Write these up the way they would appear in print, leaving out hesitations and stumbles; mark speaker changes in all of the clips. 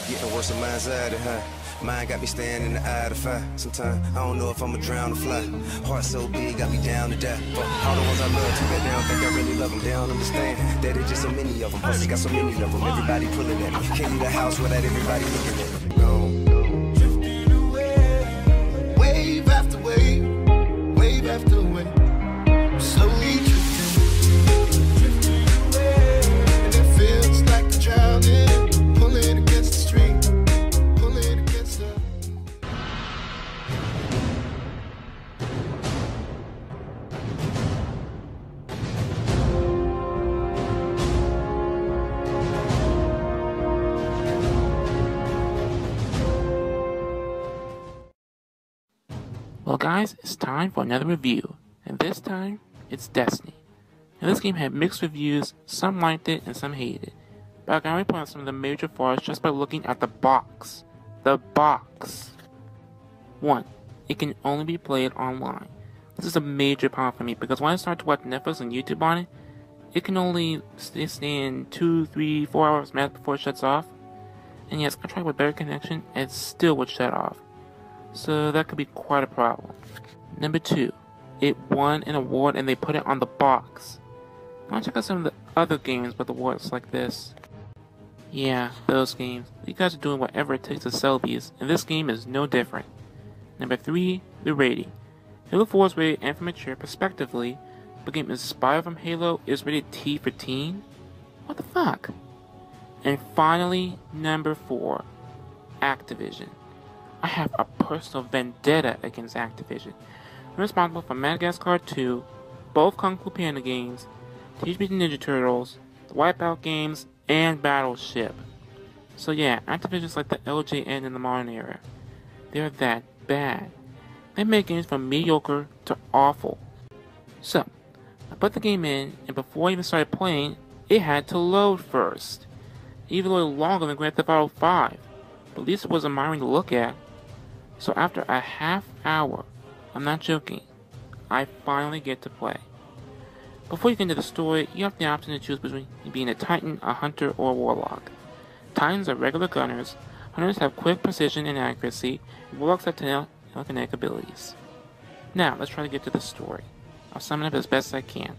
Speaker 1: Getting worse on my side, huh? Mine got me standing in the eye of the fire. Sometimes I don't know if I'ma drown or fly. Heart so big, got me down to die. But all the ones I love, too bad they don't think I really love them. They don't understand that it's just so many of them. Plus, got so many of them. Everybody pulling at me. Can't leave the house without everybody looking at me. No. Drifting away, wave after wave, wave after wave. I'm slowly drifting away, and it feels like I'm drowning, pulling against the stream.
Speaker 2: Well guys, it's time for another review, and this time, it's Destiny. Now this game had mixed reviews, some liked it and some hated it, but I can only point out some of the major flaws just by looking at the box. The box! 1. It can only be played online. This is a major problem for me, because when I start to watch Netflix and YouTube on it, it can only stay in 2, 3, 4 hours max before it shuts off. And yes, I tried with better connection, and it still would shut off. So that could be quite a problem. Number 2, it won an award and they put it on the box. Now check out some of the other games with awards like this. Yeah, those games. You guys are doing whatever it takes to sell these, and this game is no different. Number 3, the rating. Halo 4 is rated and for mature, respectively, but game inspired from Halo is rated T for teen? What the fuck? And finally, number 4, Activision. I have a personal vendetta against Activision. I'm responsible for Madagascar 2, both Kung Fu Panda games, Teenage Mutant Ninja Turtles, the Wipeout games, and Battleship. So yeah, Activision's like the LJN in the modern era. They're that bad. They make games from mediocre to awful. So, I put the game in, and before I even started playing, it had to load first. Even a little longer than Grand Theft Auto 5, but at least it was admiring to look at. So after a half hour, I'm not joking, I finally get to play. Before you get into the story, you have the option to choose between being a Titan, a Hunter, or a Warlock. Titans are regular gunners, Hunters have quick precision and accuracy, and Warlocks have telekinetic abilities. Now, let's try to get to the story. I'll sum it up as best I can.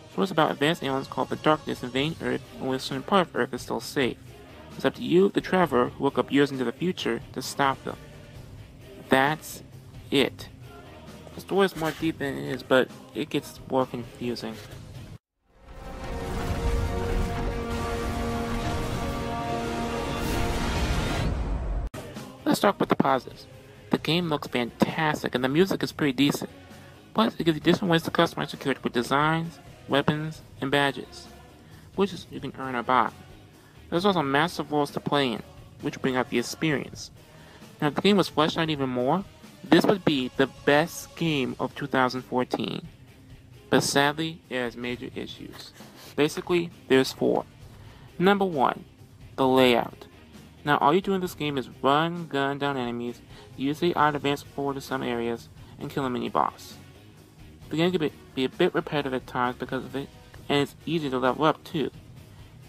Speaker 2: The story is about advanced aliens called the Darkness invading Earth, and when a certain part of Earth is still safe. It's up to you, the traveler, who woke up years into the future, to stop them. That's it. The story is more deep than it is, but it gets more confusing. Let's start with the positives. The game looks fantastic and the music is pretty decent. Plus, it gives you different ways to customize security with designs, weapons, and badges, which you can earn or buy. There's also massive worlds to play in, which bring out the experience. Now, if the game was fleshed out even more, this would be the best game of 2014. But sadly, it has major issues. Basically, there's 4. Number 1, the layout. Now, all you do in this game is run, gun down enemies, use the eye to advance forward to some areas, and kill a mini-boss. The game can be a bit repetitive at times because of it, and it's easy to level up too.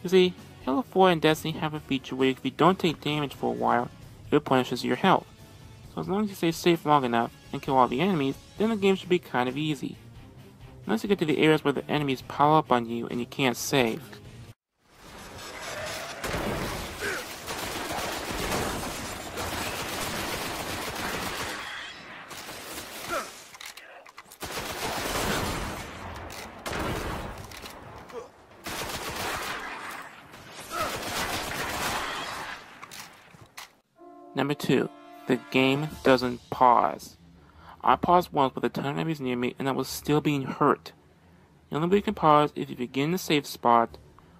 Speaker 2: You see, Halo 4 and Destiny have a feature where if you don't take damage for a while, it replenishes your health. So as long as you stay safe long enough and kill all the enemies, then the game should be kind of easy. Unless you get to the areas where the enemies pile up on you and you can't save. Number 2, the game doesn't pause. I paused once with a ton of enemies near me and I was still being hurt. The only way you can pause is if you begin the safe spot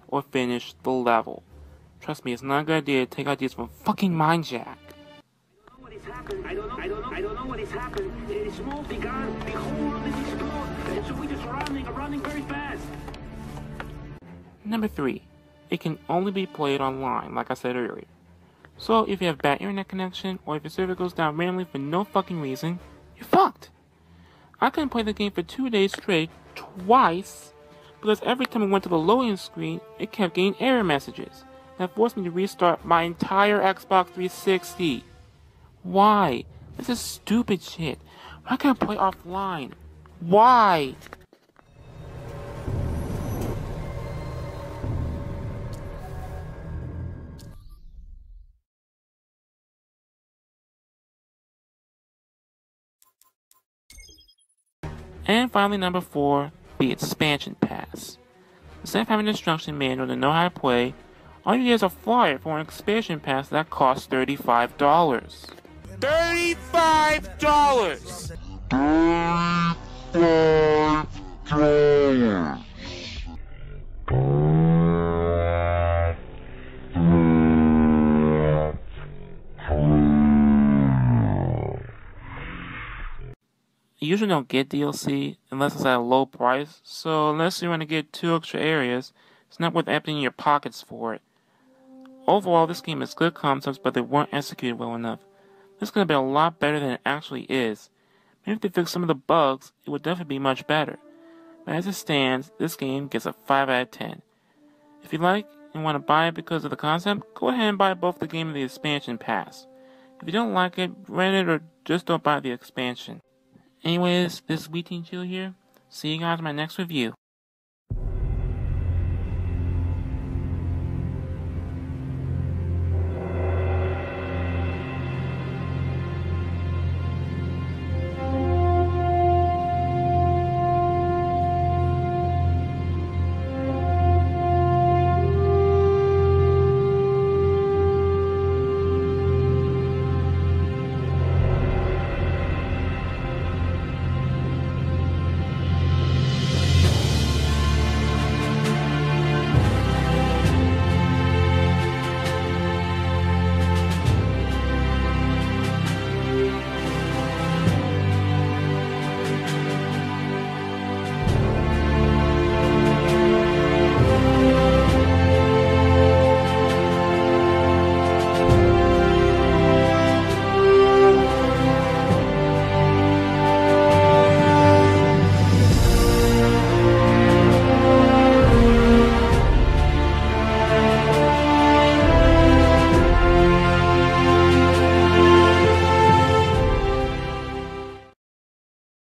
Speaker 2: or finish the level. Trust me, it's not a good idea to take ideas from fucking Mindjack.
Speaker 3: I don't know what has happened. It is small, began, the whole world is explode, and so we just running very fast.
Speaker 2: Number 3, it can only be played online, like I said earlier. So if you have bad internet connection, or if your server goes down randomly for no fucking reason, you're fucked. I couldn't play the game for 2 days straight, twice, because every time I went to the loading screen, it kept getting error messages. that forced me to restart my entire Xbox 360. Why? This is stupid shit. Why can't I play offline? Why? And finally, number 4, the expansion pass. Instead of having an instruction manual to know how to play, all you get is a flyer for an expansion pass that costs $35. $35! You usually don't get DLC unless it's at a low price, so unless you want to get 2 extra areas, it's not worth emptying your pockets for it. Overall, this game has good concepts, but they weren't executed well enough. This could have been a lot better than it actually is. Maybe if they fixed some of the bugs, it would definitely be much better. But as it stands, this game gets a 5 out of 10. If you like and want to buy it because of the concept, go ahead and buy both the game and the expansion pass. If you don't like it, rent it or just don't buy the expansion. Anyways, this is Wiiteen here. See you guys in my next review.